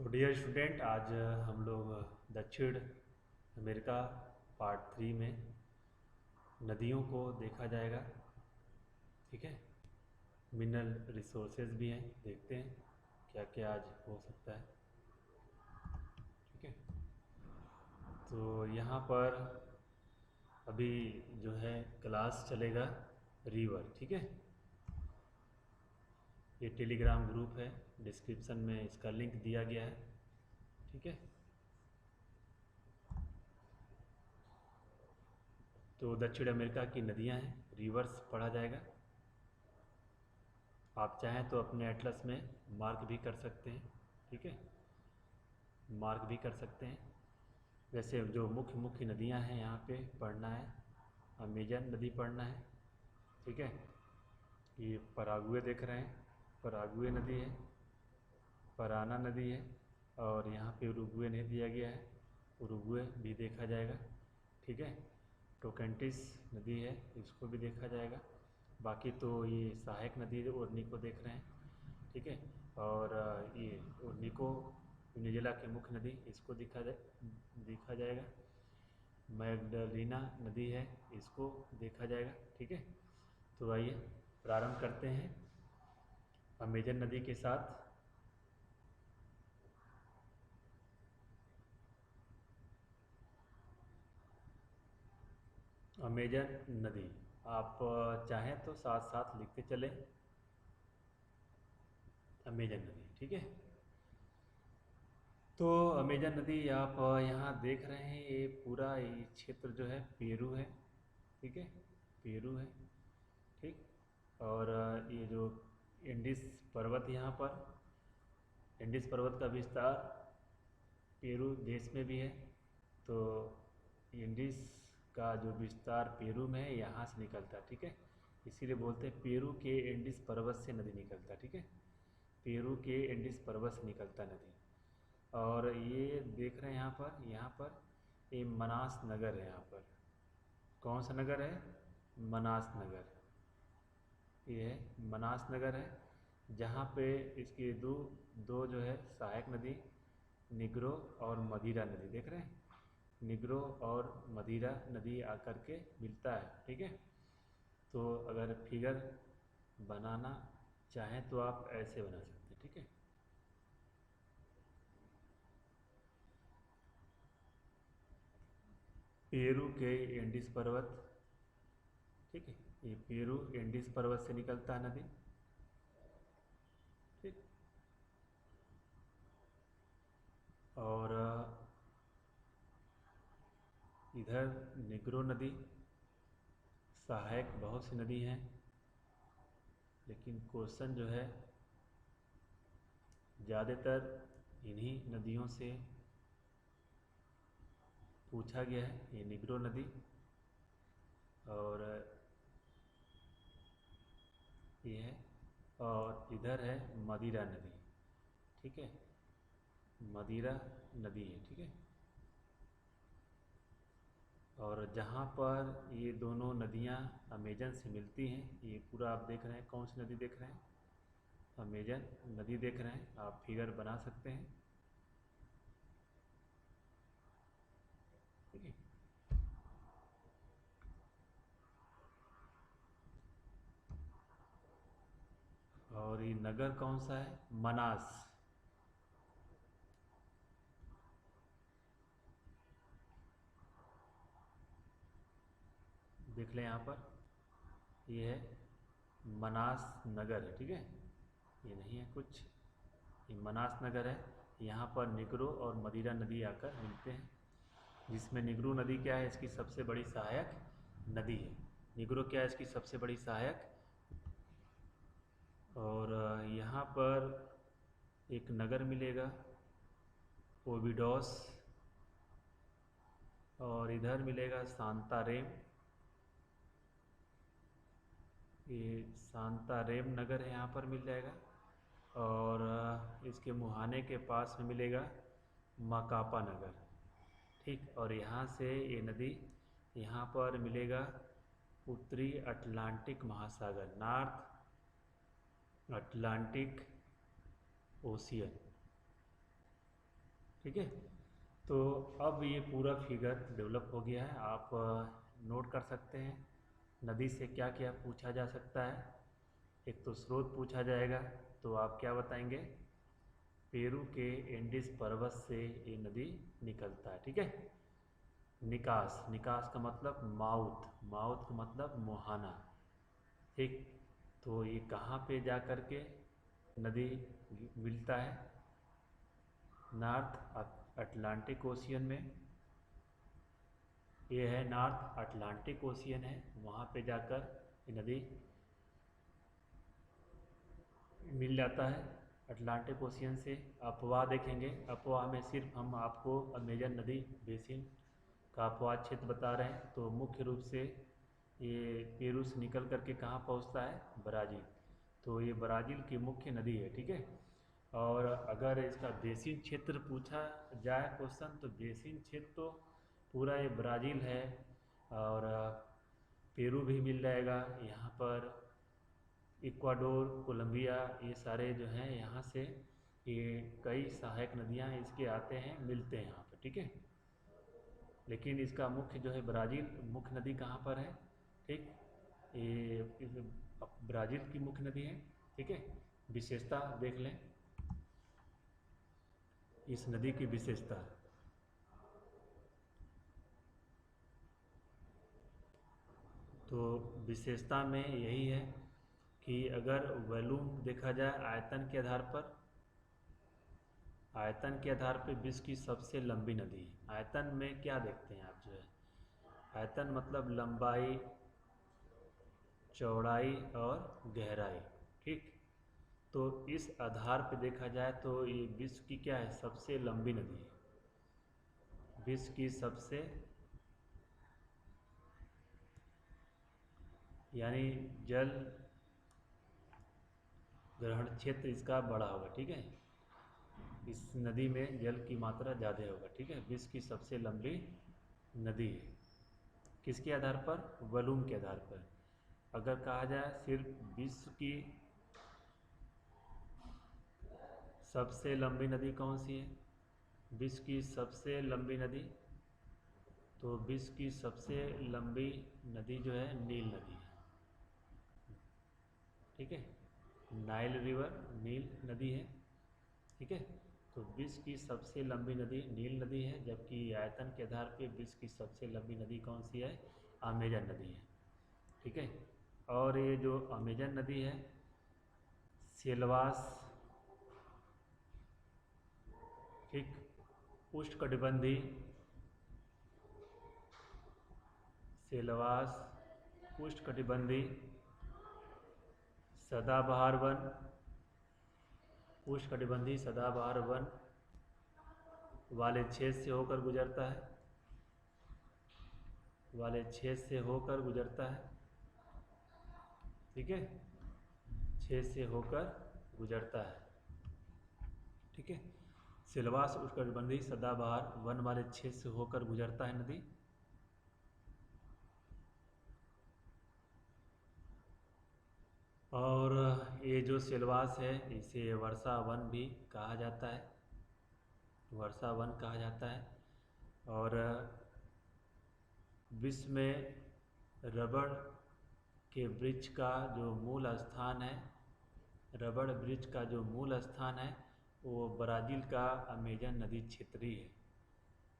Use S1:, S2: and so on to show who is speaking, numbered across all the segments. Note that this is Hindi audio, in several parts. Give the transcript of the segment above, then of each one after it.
S1: तो डियर स्टूडेंट, आज हम लोग दक्षिण अमेरिका पार्ट 3 में नदियों को देखा जाएगा। ठीक है, मिनरल रिसोर्सेज भी हैं, देखते हैं क्या क्या आज हो सकता है। ठीक है, तो यहाँ पर अभी जो है क्लास चलेगा रिवर। ठीक है, ये टेलीग्राम ग्रुप है, डिस्क्रिप्शन में इसका लिंक दिया गया है। ठीक है, तो दक्षिण अमेरिका की नदियाँ हैं, रिवर्स पढ़ा जाएगा। आप चाहें तो अपने एटलस में मार्क भी कर सकते हैं। ठीक है, मार्क भी कर सकते हैं। वैसे जो मुख्य मुख्य नदियां हैं यहाँ पे पढ़ना है, अमेजन नदी पढ़ना है। ठीक है, ये पराग्वे देख रहे हैं, पराग्वे नदी है, पराना नदी है, और यहाँ पे उरुग्वे नहीं दिया गया है, उरुग्वे भी देखा जाएगा। ठीक है, टोकेंटिस नदी है, इसको भी देखा जाएगा। बाकी तो ये सहायक नदी ओरनी को देख रहे हैं। ठीक है, और ये ओरनी को वेनेजुएला की मुख्य नदी, इसको देखा जाएगा। मैग्डलिना नदी है, इसको देखा जाएगा। ठीक है, तो आइए प्रारंभ करते हैं अमेजन नदी के साथ। अमेजन नदी, आप चाहें तो साथ साथ लिखते चलें, अमेजन नदी। ठीक है, तो अमेजन नदी आप यहाँ देख रहे हैं, ये पूरा ये क्षेत्र जो है पेरू है। ठीक है, पेरू है। ठीक, और ये जो इंडिस पर्वत, यहाँ पर इंडिस पर्वत का विस्तार पेरू देश में भी है। तो इंडिस का जो विस्तार पेरू में है, यहाँ से निकलता है। ठीक है, इसीलिए बोलते हैं पेरू के इंडिस पर्वत से नदी निकलता है। ठीक है, पेरू के इंडिस पर्वत से निकलता नदी। और ये देख रहे हैं यहाँ पर ये मनास नगर है। यहाँ पर कौन सा नगर है? मनास नगर। ये है मनास नगर है, जहाँ पे इसकी दो दो जो है सहायक नदी, निग्रो और मदिरा नदी देख रहे हैं। निग्रो और मदिरा नदी आकर के मिलता है। ठीक है, तो अगर फिगर बनाना चाहें तो आप ऐसे बना सकते हैं। ठीक है, पेरू के एंडीज पर्वत। ठीक है, ये पेरू एंडीज पर्वत से निकलता है नदी। ठीक, और इधर निग्रो नदी, सहायक बहुत सी नदी हैं, लेकिन क्वेश्चन जो है ज़्यादातर इन्हीं नदियों से पूछा गया है। ये निग्रो नदी, और ये है, और इधर है मदिरा नदी। ठीक है, मदिरा नदी है। ठीक है, और जहाँ पर ये दोनों नदियाँ अमेजन से मिलती हैं, ये पूरा आप देख रहे हैं, कौन सी नदी देख रहे हैं? अमेजन नदी देख रहे हैं। आप फिगर बना सकते हैं। ठीक है, और ये नगर कौन सा है? मनास। देख लें, यहाँ पर ये है मनास नगर है। ठीक है, ये नहीं है कुछ, ये मनास नगर है। यहाँ पर निग्रो और मदिरा नदी आकर मिलते हैं, जिसमें निग्रो नदी क्या है? इसकी सबसे बड़ी सहायक नदी है। निग्रो क्या है? इसकी सबसे बड़ी सहायक। और यहाँ पर एक नगर मिलेगा ओविडोस, और इधर मिलेगा सांतारेम। ये सांतारेम नगर है, यहाँ पर मिल जाएगा। और इसके मुहाने के पास में मिलेगा मकापा नगर। ठीक, और यहाँ से ये नदी, यहाँ पर मिलेगा उत्तरी अटलांटिक महासागर, नॉर्थ अटलांटिक ओशियन। ठीक है। तो अब ये पूरा फिगर डेवलप हो गया है, आप नोट कर सकते हैं नदी से क्या क्या पूछा जा सकता है। एक तो स्रोत पूछा जाएगा, तो आप क्या बताएंगे, पेरू के एंडीज पर्वत से ये नदी निकलता है। ठीक है। निकास, निकास का मतलब माउथ, माउथ का मतलब मुहाना। ठीक। तो ये कहाँ पे जा कर के नदी मिलता है, नॉर्थ अटलांटिक ओशियन में। ये है नॉर्थ अटलांटिक ओशियन है, वहाँ पे जाकर ये नदी मिल जाता है अटलांटिक ओशियन से। अफवाह देखेंगे, अफवाह में सिर्फ हम आपको अमेजन नदी बेसिन का अफवाह क्षेत्र बता रहे हैं। तो मुख्य रूप से ये पेरू से निकल करके कहाँ पहुँचता है, ब्राज़ील। तो ये ब्राज़ील की मुख्य नदी है। ठीक है। और अगर इसका बेसिन क्षेत्र पूछा जाए क्वेश्चन, तो बेसिन क्षेत्र तो पूरा ये ब्राज़ील है, और पेरू भी मिल जाएगा यहाँ पर, इक्वाडोर, कोलंबिया, ये सारे जो हैं यहाँ से ये कई सहायक नदियाँ इसके आते हैं, मिलते हैं यहाँ पर। ठीक है। लेकिन इसका मुख्य जो है ब्राज़ील, मुख्य नदी कहाँ पर है, ठीक, ये ब्राज़ील की मुख्य नदी है। ठीक है। विशेषता देख लें इस नदी की विशेषता। तो विशेषता में यही है कि अगर वॉल्यूम देखा जाए आयतन के आधार पर, आयतन के आधार पर विश्व की सबसे लंबी नदी है। आयतन में क्या देखते हैं आप, जो है आयतन मतलब लंबाई, चौड़ाई और गहराई। ठीक। तो इस आधार पर देखा जाए तो ये विश्व की क्या है, सबसे लंबी नदी है, विश्व की सबसे, यानी जल ग्रहण क्षेत्र इसका बड़ा होगा। ठीक है। इस नदी में जल की मात्रा ज़्यादा होगा। ठीक है। विश्व की सबसे लंबी नदी है। किसके आधार पर, वॉल्यूम के आधार पर। अगर कहा जाए सिर्फ विश्व की सबसे लंबी नदी कौन सी है, विश्व की सबसे लंबी नदी, तो विश्व की सबसे लंबी नदी जो है नील नदी है। ठीक है। नाइल रिवर, नील नदी है। ठीक है। तो विश्व की सबसे लंबी नदी नील नदी है, जबकि आयतन के आधार पे विश्व की सबसे लंबी नदी कौन सी है, अमेजन नदी है। ठीक है। और ये जो अमेजन नदी है, सेलवास, ठीक, उष्णकटिबंधी, सेलवास उष्णकटिबंधी सदाबहार वन, उष्णकटिबंधी सदाबहार वन वाले क्षेत्र से होकर गुजरता है, वाले क्षेत्र से होकर गुजरता है। ठीक है। क्षेत्र से होकर गुजरता है। ठीक है। सिलवास उष्णकटिबंधी सदाबहार वन वाले क्षेत्र से होकर गुजरता है नदी। और ये जो सिलवास है इसे वर्षा वन भी कहा जाता है, वर्षा वन कहा जाता है। और विश्व में रबड़ के वृक्ष का जो मूल स्थान है, रबड़ वृक्ष का जो मूल स्थान है वो ब्राज़ील का अमेजन नदी क्षेत्र ही है।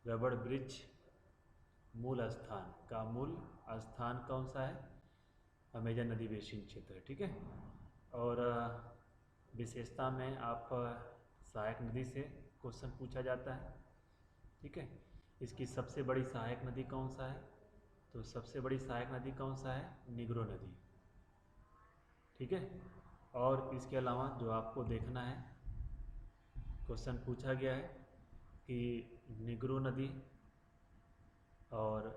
S1: रबड़ वृक्ष मूल स्थान का मूल स्थान कौन सा है, अमेजन नदी बेसिन क्षेत्र है। ठीक है। और विशेषता में आप सहायक नदी से क्वेश्चन पूछा जाता है। ठीक है। इसकी सबसे बड़ी सहायक नदी कौन सा है, तो सबसे बड़ी सहायक नदी कौन सा है, निग्रो नदी। ठीक है। और इसके अलावा जो आपको देखना है, क्वेश्चन पूछा गया है कि निग्रो नदी और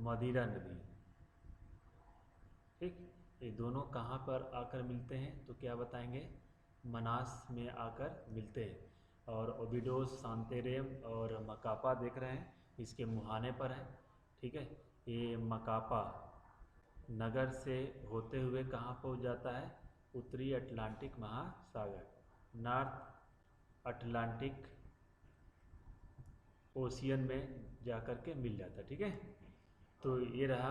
S1: मदिरा नदी, ठीक, ये दोनों कहाँ पर आकर मिलते हैं, तो क्या बताएंगे, मनास में आकर मिलते हैं। और ओबिडोस, सांतेरेम और मकापा देख रहे हैं, इसके मुहाने पर है। ठीक है। ये मकापा नगर से होते हुए कहाँ पहुँच जाता है, उत्तरी अटलांटिक महासागर, नॉर्थ अटलांटिक ओशियन में जा कर के मिल जाता है। ठीक है, तो ये रहा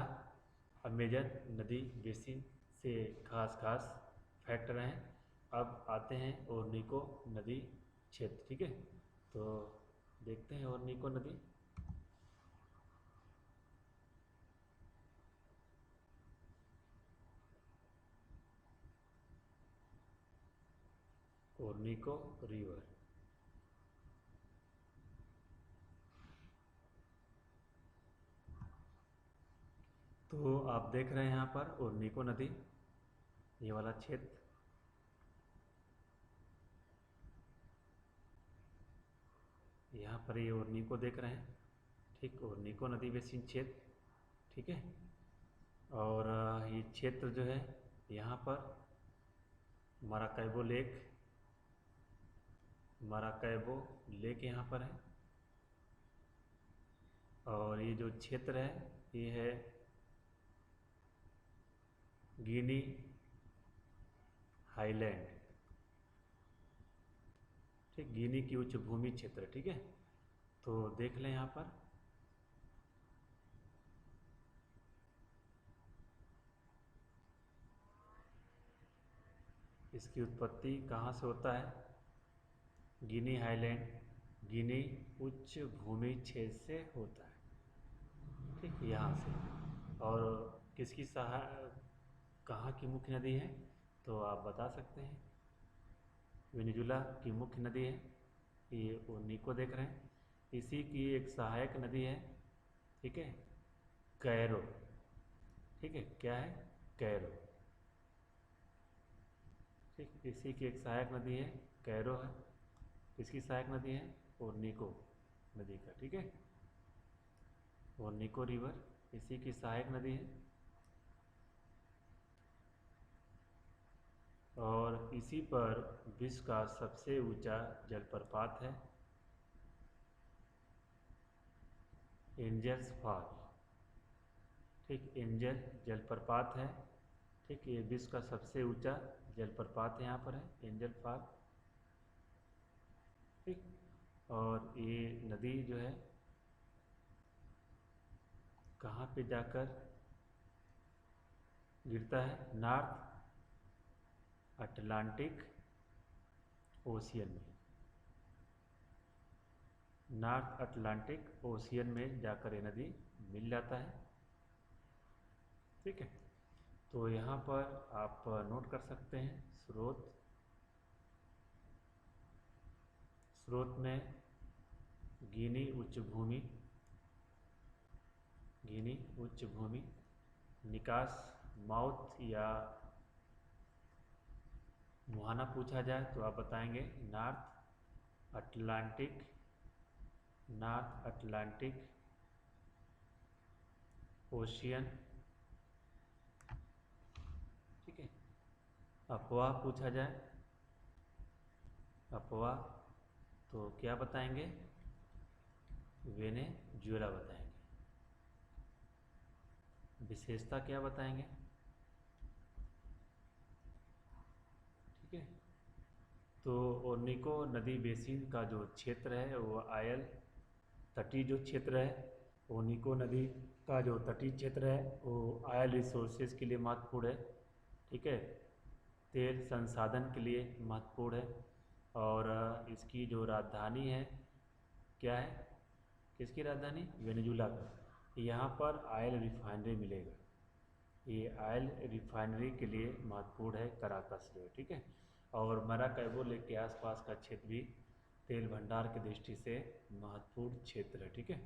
S1: अमेजन नदी बेसिन से खास खास फैक्ट रहे हैं। अब आते हैं ओरनिको नदी क्षेत्र। ठीक है, तो देखते हैं ओरनिको नदी। ओरनिको रिवर, तो आप देख रहे हैं यहाँ पर ओरनिको नदी, ये वाला क्षेत्र। यहाँ पर ये ओरनिको देख रहे हैं, ठीक, ओरनिको नदी बेसिन क्षेत्र। ठीक है, और ये क्षेत्र जो है यहाँ पर माराकैबो लेक, माराकैबो लेक यहाँ पर है। और ये जो क्षेत्र है ये है गिनी हाईलैंड, ठीक, गिनी की उच्च भूमि क्षेत्र। ठीक है, तो देख लें यहाँ पर इसकी उत्पत्ति कहाँ से होता है। गिनी हाईलैंड, गिनी उच्च भूमि क्षेत्र से होता है। ठीक, यहाँ से। और किसकी कहाँ की मुख्य नदी है, तो आप बता सकते हैं वेनेजुला की मुख्य नदी है, ये ओरनिको देख रहे हैं। इसी की एक सहायक नदी है, ठीक है, कैरो। ठीक है, क्या है, कैरो। ठीक, इसी की एक सहायक नदी है, कैरो है। इसकी सहायक नदी है ओरनिको नदी का। ठीक है, ओरनिको रिवर इसी की सहायक नदी है। और इसी पर विश्व का सबसे ऊंचा जलप्रपात है एंजल्स फॉल। ठीक, एंजल जलप्रपात है। ठीक, ये विश्व का सबसे ऊंचा जलप्रपात यहाँ पर है, एंजल फॉल। ठीक, और ये नदी जो है कहाँ पे जाकर गिरता है, नॉर्थ अटलांटिक ओशियन में, नॉर्थ अटलांटिक ओशियन में जाकर ये नदी मिल जाता है। ठीक है, तो यहाँ पर आप नोट कर सकते हैं स्रोत, स्रोत में गिनी उच्च भूमि, गिनी उच्च भूमि, निकास माउथ या मुहाना पूछा जाए तो आप बताएंगे north Atlantic, north Atlantic ocean. ठीक है, अफवाह पूछा जाए, अफवाह तो क्या बताएंगे, वेनेजुएला बताएंगे। विशेषता क्या बताएंगे। ठीक है, तो ओरनिको नदी बेसिन का जो क्षेत्र है वो आयल तटीय जो क्षेत्र है, ओरनिको नदी का जो तटीय क्षेत्र है वो आयल रिसोर्सेज के लिए महत्वपूर्ण है। ठीक है, तेल संसाधन के लिए महत्वपूर्ण है। और इसकी जो राजधानी है क्या है, किसकी राजधानी, वेनेजुला का। यहाँ पर आयल रिफाइनरी मिलेगा, ये आयल रिफाइनरी के लिए महत्वपूर्ण है कराकस जो है। ठीक है, और माराकैबो लेक के आसपास का क्षेत्र भी तेल भंडार की दृष्टि से महत्वपूर्ण क्षेत्र है। ठीक है,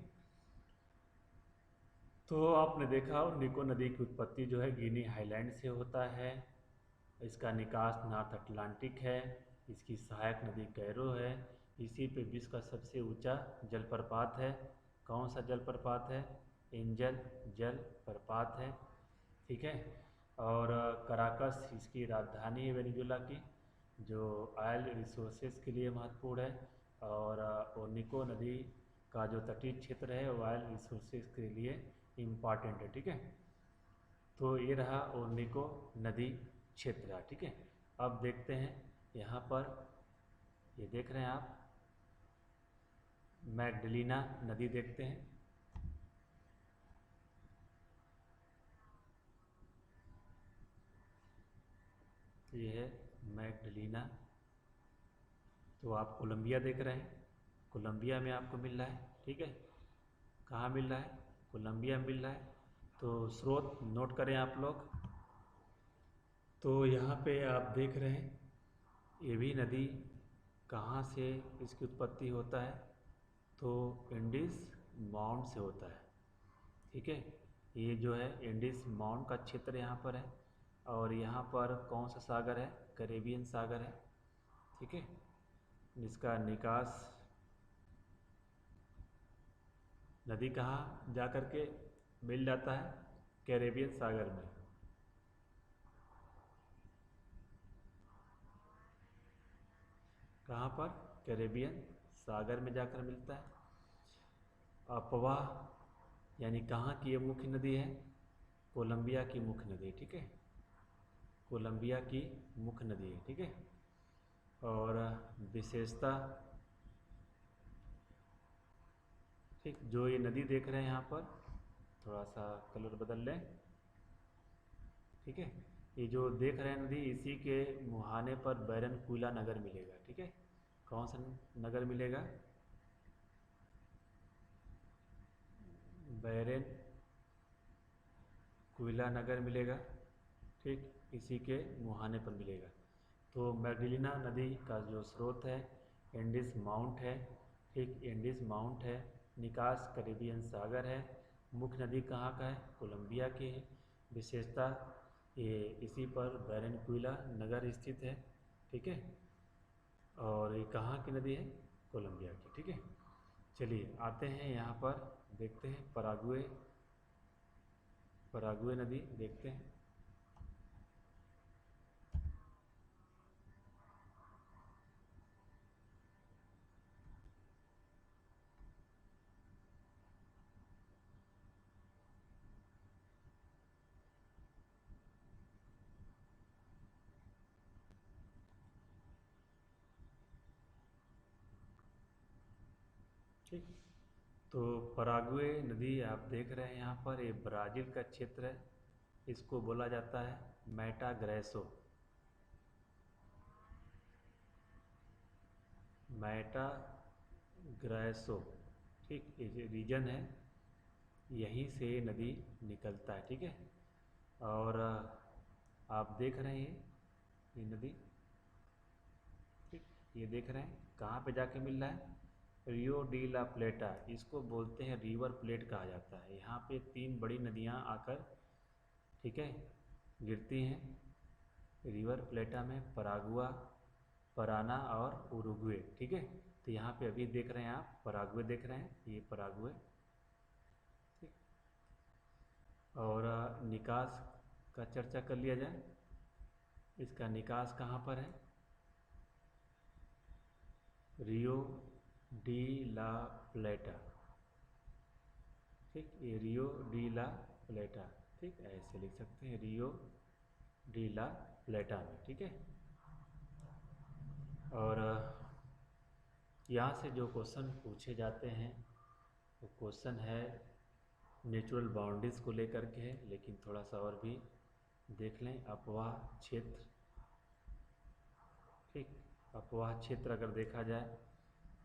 S1: तो आपने देखा ओरनिको नदी की उत्पत्ति जो है गिनी हाईलैंड से होता है, इसका निकास नॉर्थ अटलांटिक है, इसकी सहायक नदी कैरो है, इसी पे विश्व का सबसे ऊंचा जलप्रपात है। कौन सा जलप्रपात है, एंजल जलप्रपात है। ठीक है, और कराकस इसकी राजधानी है वेनेजुएला की, जो ऑयल रिसोर्सेज के लिए महत्वपूर्ण है। और ओरनिको नदी का जो तटीय क्षेत्र है वो ऑयल रिसोर्सेज के लिए इम्पॉर्टेंट है। ठीक है, तो ये रहा ओरनिको नदी क्षेत्र। ठीक है, अब देखते हैं यहाँ पर, ये देख रहे हैं आप मैग्डलिना नदी देखते हैं। ये है मैग्डलिना। तो आप कोलंबिया देख रहे हैं, कोलंबिया में आपको मिल रहा है, ठीक है। कहाँ मिल रहा है? कोलंबिया में मिल रहा है। तो स्रोत नोट करें आप लोग। तो यहाँ पे आप देख रहे हैं, ये भी नदी कहाँ से इसकी उत्पत्ति होता है? तो इंडिस माउंट से होता है, ठीक है। ये जो है इंडिस माउंट का क्षेत्र यहाँ पर है, और यहाँ पर कौन सा सागर है? कैरेबियन सागर है, ठीक है। जिसका निकास नदी कहाँ जा कर के मिल जाता है? कैरेबियन सागर में। कहाँ पर? कैरेबियन सागर में जाकर मिलता है। अपवाह यानी कहाँ की ये मुख्य नदी है? कोलंबिया की मुख्य नदी, ठीक है। कोलंबिया की मुख्य नदी है, ठीक है। और विशेषता, ठीक, जो ये नदी देख रहे हैं यहाँ पर, थोड़ा सा कलर बदल लें, ठीक है। ये जो देख रहे हैं नदी, इसी के मुहाने पर बैरनकुला नगर मिलेगा, ठीक है। कौन सा नगर मिलेगा? बैरनकुला नगर मिलेगा, ठीक, इसी के मुहाने पर मिलेगा। तो मैग्डलिना नदी का जो स्रोत है इंडिस माउंट है, ठीक, इंडिस माउंट है। निकास कैरेबियन सागर है। मुख्य नदी कहाँ का है? कोलंबिया की है। विशेषता, ये इसी पर बैरनकुला नगर स्थित है, ठीक है। और ये कहाँ की नदी है? कोलंबिया की, ठीक है। चलिए आते हैं यहाँ पर, देखते हैं पराग्वे, पराग्वे नदी देखते हैं। ठीक, तो पराग्वे नदी आप देख रहे हैं यहाँ पर, ये ब्राज़ील का क्षेत्र है। इसको बोला जाता है मैटा ग्रेसो, मैटा ग्रेसो, ठीक, ये रीजन है, यहीं से नदी निकलता है, ठीक है। और आप देख रहे हैं ये नदी, ठीक, ये देख रहे हैं कहाँ पे जाके मिल रहा है? रियो डी ला प्लेटा, इसको बोलते हैं रिवर प्लेट कहा जाता है। यहाँ पे तीन बड़ी नदियाँ आकर, ठीक है, गिरती हैं रिवर प्लेटा में, परागुआ, पराना और उरुग्वे, ठीक है। तो यहाँ पे अभी देख रहे हैं आप पराग्वे देख रहे हैं, ये पराग्वे, ठीक। और निकास का चर्चा कर लिया जाए। इसका निकास कहाँ पर है? रियो डी ला प्लेटा, ठीक, ये रियो डी ला प्लेटा, ठीक, ऐसे लिख सकते हैं रियो डी ला प्लेटा में, ठीक है। और यहाँ से जो क्वेश्चन पूछे जाते हैं वो क्वेश्चन है नेचुरल बाउंड्रीज को लेकर के है, लेकिन थोड़ा सा और भी देख लें। अपवाह क्षेत्र, ठीक, अपवाह क्षेत्र अगर देखा जाए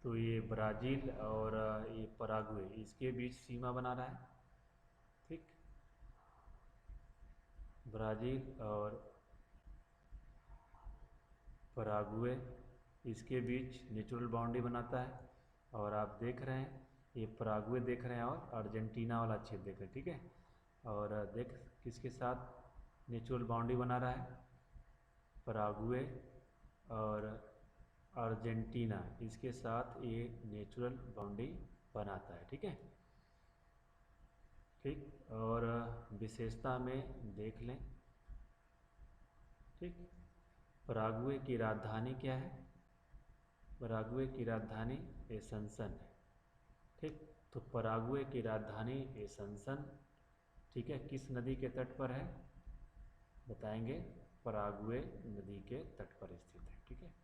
S1: तो ये ब्राज़ील और ये पराग्वे, इसके बीच सीमा बना रहा है, ठीक। ब्राज़ील और पराग्वे इसके बीच नेचुरल बाउंड्री बनाता है। और आप देख रहे हैं ये पराग्वे देख रहे हैं और अर्जेंटीना वाला क्षेत्र देख रहे हैं, ठीक है। और देख किसके साथ नेचुरल बाउंड्री बना रहा है? पराग्वे और अर्जेंटीना, इसके साथ ये नेचुरल बाउंड्री बनाता है, ठीक है, ठीक। और विशेषता में देख लें, ठीक, पराग्वे की राजधानी क्या है? पराग्वे की राजधानी एसेंशन है, ठीक। तो पराग्वे की राजधानी एसेंशन, ठीक है, किस नदी के तट पर है? बताएंगे, पराग्वे नदी के तट पर स्थित है, ठीक है।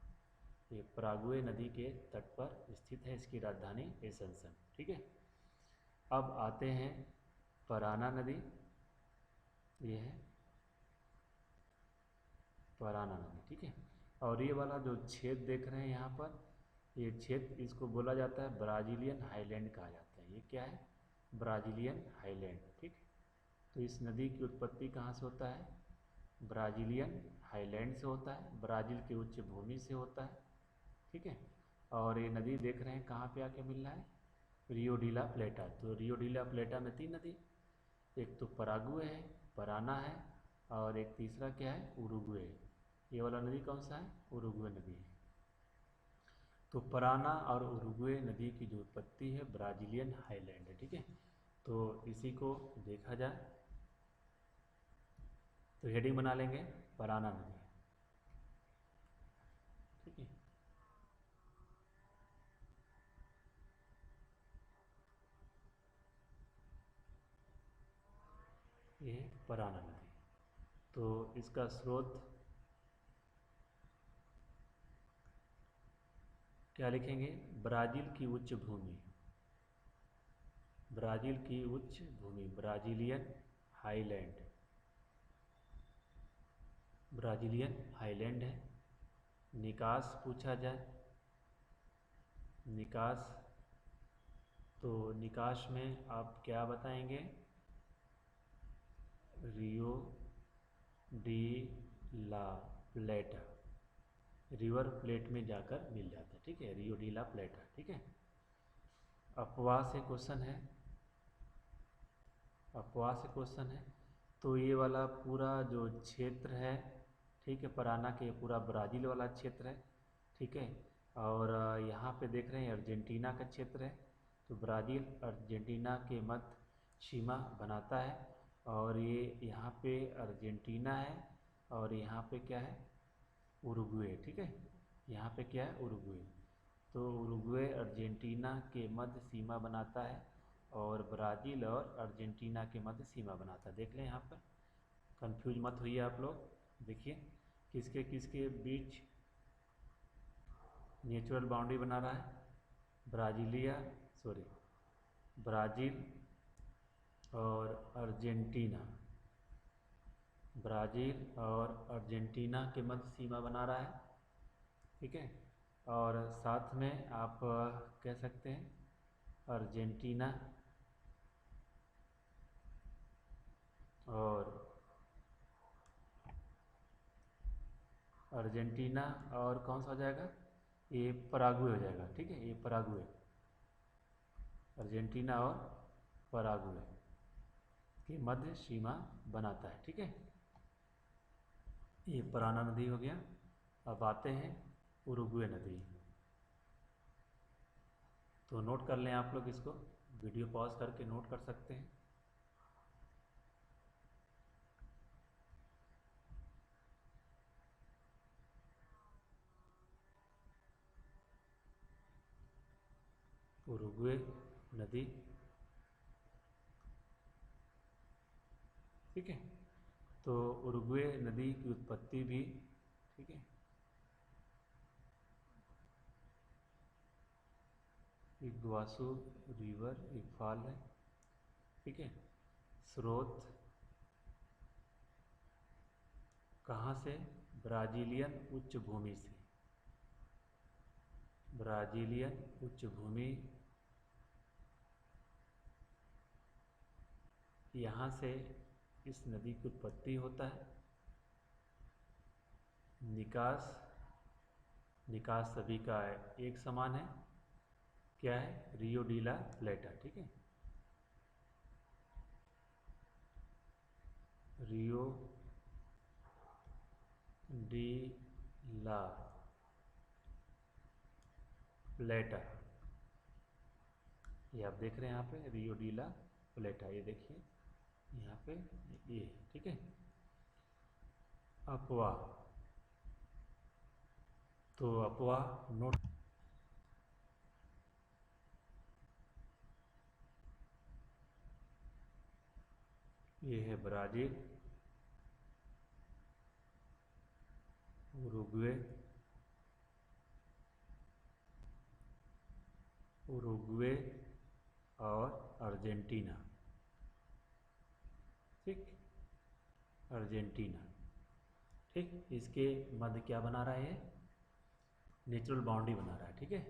S1: ये पराग्वे नदी के तट पर स्थित है, इसकी राजधानी एसेंशन। ठीक है, अब आते हैं पराना नदी। ये है पराना नदी। ठीक है, और ये वाला जो छेद देख रहे हैं यहाँ पर, ये छेद इसको बोला जाता है ब्राज़ीलियन हाईलैंड कहा जाता है। ये क्या है? Brazilian highland. ठीक, तो इस नदी की उत्पत्ति कहाँ से होता है? ब्राज़ीलियन हाईलैंड से होता है, ब्राज़ील की उच्च भूमि से होता है। ठीक है, और ये नदी देख रहे हैं कहाँ पे आके मिल रहा है? रियो डी ला प्लेटा। तो रियो डी ला प्लेटा में 3 नदी, एक तो पराग्वे है, पराना है, और एक तीसरा क्या है? उरुग्वे है। ये वाला नदी कौन सा है? उरुग्वे नदी है। तो पराना और उरुग्वे नदी की जो उत्पत्ति है ब्राज़ीलियन हाईलैंड है। ठीक है, तो इसी को देखा जाए तो हेडिंग बना लेंगे पराना नदी। ठीक है, ये है पराना नदी। तो इसका स्रोत क्या लिखेंगे? ब्राज़ील की उच्च भूमि, ब्राज़ील की उच्च भूमि, ब्राज़ीलियन हाईलैंड, ब्राज़ीलियन हाईलैंड है। निकास पूछा जाए, निकास, तो निकास में आप क्या बताएंगे? रियो डी ला प्लेटा, रिवर प्लेट में जाकर मिल जाता है। ठीक है, रियो डी ला प्लेटा। ठीक है, अपवाह से क्वेश्चन है, अपवाह से क्वेश्चन है। तो ये वाला पूरा जो क्षेत्र है, ठीक है, पराना के पूरा ब्राज़ील वाला क्षेत्र है। ठीक है, और यहाँ पे देख रहे हैं अर्जेंटीना का क्षेत्र है। तो ब्राज़ील अर्जेंटीना के मध्य सीमा बनाता है, और ये यहाँ पे अर्जेंटीना है, और यहाँ पे क्या है? उरुग्वे। ठीक है, यहाँ पे क्या है? उरुग्वे। तो उरुग्वे अर्जेंटीना के मध्य सीमा बनाता है, और ब्राज़ील और अर्जेंटीना के मध्य सीमा बनाता है। देख लें यहाँ पर, कंफ्यूज मत होइए आप लोग। देखिए किसके किसके बीच नेचुरल बाउंड्री बना रहा है? ब्राज़ील और अर्जेंटीना, ब्राज़ील और अर्जेंटीना के मध्य सीमा बना रहा है। ठीक है, और साथ में आप कह सकते हैं अर्जेंटीना और अर्जेंटीना और कौन सा हो जाएगा? ये पराग्वे हो जाएगा। ठीक है, ये पराग्वे, अर्जेंटीना और पराग्वे के मध्य सीमा बनाता है। ठीक है, ये पराना नदी हो गया। अब आते हैं उरुग्वे नदी। तो नोट कर लें आप लोग इसको, वीडियो पॉज करके नोट कर सकते हैं। उरुग्वे नदी। ठीक है, तो उरुग्वे नदी की उत्पत्ति भी, ठीक है, इग्वासू रिवर, एक फॉल है। ठीक है, स्रोत कहाँ से? ब्राज़ीलियन उच्च भूमि से, ब्राज़ीलियन उच्च भूमि, यहाँ से इस नदी की उत्पत्ति होता है। निकास, निकास सभी का एक समान है, क्या है? रियो डी ला प्लेटा। ठीक है, रियो डी ला प्लेटा, ये आप देख रहे हैं यहाँ पे रियो डी ला प्लेटा, ये देखिए यहाँ पे ये। ठीक है, अपवाह, तो अपवाह नोट, ये है ब्राज़ील, उरुग्वे, उरुग्वे और अर्जेंटीना। ठीक, अर्जेंटीना। ठीक, इसके मध्य क्या बना रहा है? नेचुरल बाउंड्री बना रहा है। ठीक है,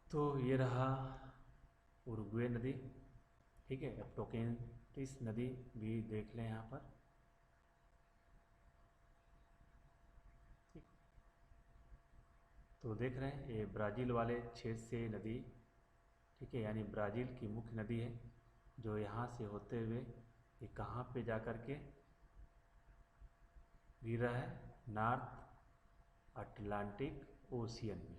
S1: तो ये रहा उरुग्वे नदी। ठीक है, अब टोकेंटिस नदी भी देख लें यहाँ पर। ठीक, तो देख रहे हैं ये ब्राज़ील वाले क्षेत्र से नदी, ठीक है, यानी ब्राज़ील की मुख्य नदी है, जो यहाँ से होते हुए ये कहाँ पे जा कर के गिर रहा है? नॉर्थ अटलांटिक ओशियन में।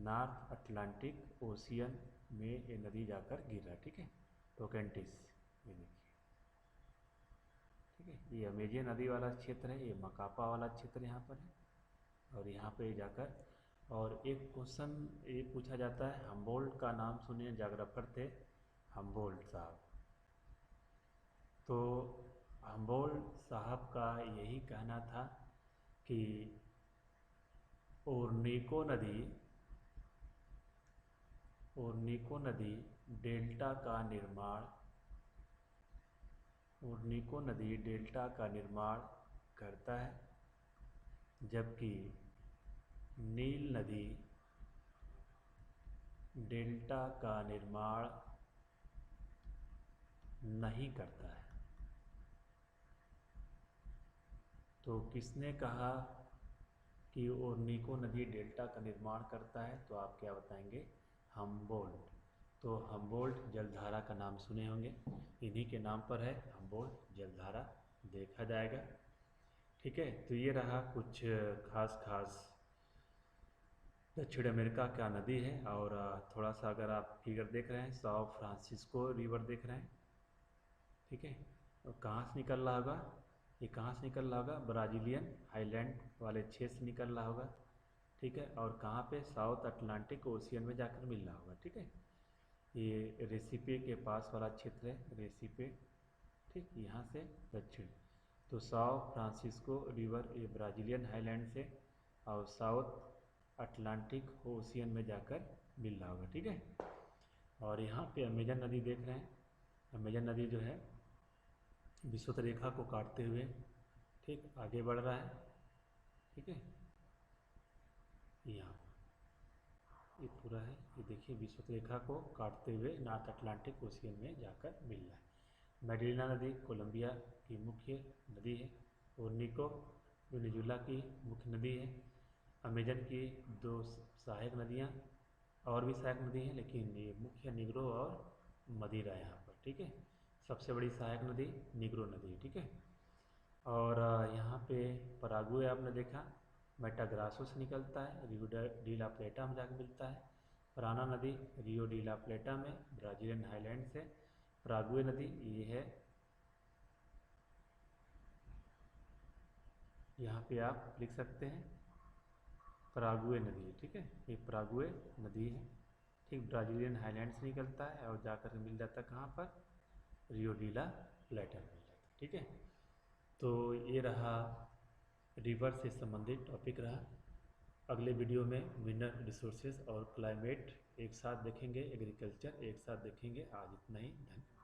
S1: नॉर्थ अटलांटिक ओशियन में ये नदी जाकर गिर रहा है। ठीक है, टोकेंटिस, ये देखिए। ठीक है, ये अमेजियन नदी वाला क्षेत्र है, ये मकापा वाला क्षेत्र यहाँ पर है, और यहाँ पे जाकर, और एक क्वेश्चन ये पूछा जाता है, हम्बोल्ट का नाम सुनिए, जाग्राफर थे हम्बोल्ट साहब। तो हम्बोल्ट साहब का यही कहना था कि ओरनिको नदी डेल्टा का निर्माण, ओरनिको नदी डेल्टा का निर्माण करता है, जबकि नील नदी डेल्टा का निर्माण नहीं करता है। तो किसने कहा कि ओरनिको नदी डेल्टा का निर्माण करता है? तो आप क्या बताएंगे? हम्बोल्ट। तो हम्बोल्ट जलधारा का नाम सुने होंगे, इन्हीं के नाम पर है हम्बोल्ट जलधारा, देखा जाएगा। ठीक है, तो ये रहा कुछ खास दक्षिण अमेरिका का नदी है। और थोड़ा सा अगर आप फिगर देख रहे हैं, सौ फ्रांसिस्को रिवर देख रहे हैं। ठीक है, और कहाँ से निकल रहा होगा? ये कहाँ से निकल रहा होगा? ब्राज़ीलियन हाईलैंड वाले क्षेत्र से निकल रहा होगा। ठीक है, और कहाँ पे? साउथ अटलांटिक ओशियन में जाकर मिल रहा होगा। ठीक है, ये रेसिपे के पास वाला क्षेत्र है, रेसिपे। ठीक, यहाँ से दक्षिण, तो साओ फ्रांसिस्को रिवर ये ब्राज़ीलियन हाईलैंड से और साउथ अटलांटिक ओशियन में जाकर मिल रहा होगा। ठीक है, और यहाँ पे अमेजन नदी देख रहे हैं। अमेजन नदी जो है विषुवत रेखा को काटते हुए, ठीक, आगे बढ़ रहा है। ठीक है, यहाँ ये पूरा है, ये देखिए विषुवत रेखा को काटते हुए नॉर्थ अटलांटिक ओशियन में जाकर मिल रहा है। मैडिना नदी कोलंबिया की मुख्य नदी है। ओरनिको वेनेजुला की मुख्य नदी है। अमेजन की दो सहायक नदियाँ, और भी सहायक नदी हैं, लेकिन ये मुख्य निग्रो और मदिरा यहाँ पर। ठीक है, सबसे बड़ी सहायक नदी निग्रो नदी है। ठीक है, और यहाँ पे पराग्वे आपने देखा, मेटाग्रासो से निकलता है, रियो डी ला प्लेटा में जाकर मिलता है। पराना नदी रियो डी ला प्लेटा में, ब्राज़ीलियन हाईलैंड से। पराग्वे नदी ये है, यहाँ पे आप लिख सकते हैं पराग्वे नदी। ठीक है, ये पराग्वे नदी है। ठीक, ब्राज़ीलियन हाईलैंड से निकलता है और जाकर मिल जाता है कहाँ पर? रियो डी ला प्लेटा में मिल जाता है। ठीक है, तो ये रहा रिवर से संबंधित टॉपिक रहा। अगले वीडियो में मिनरल रिसोर्सेज और क्लाइमेट एक साथ देखेंगे, एग्रीकल्चर एक साथ देखेंगे। आज इतना ही, धन्यवाद।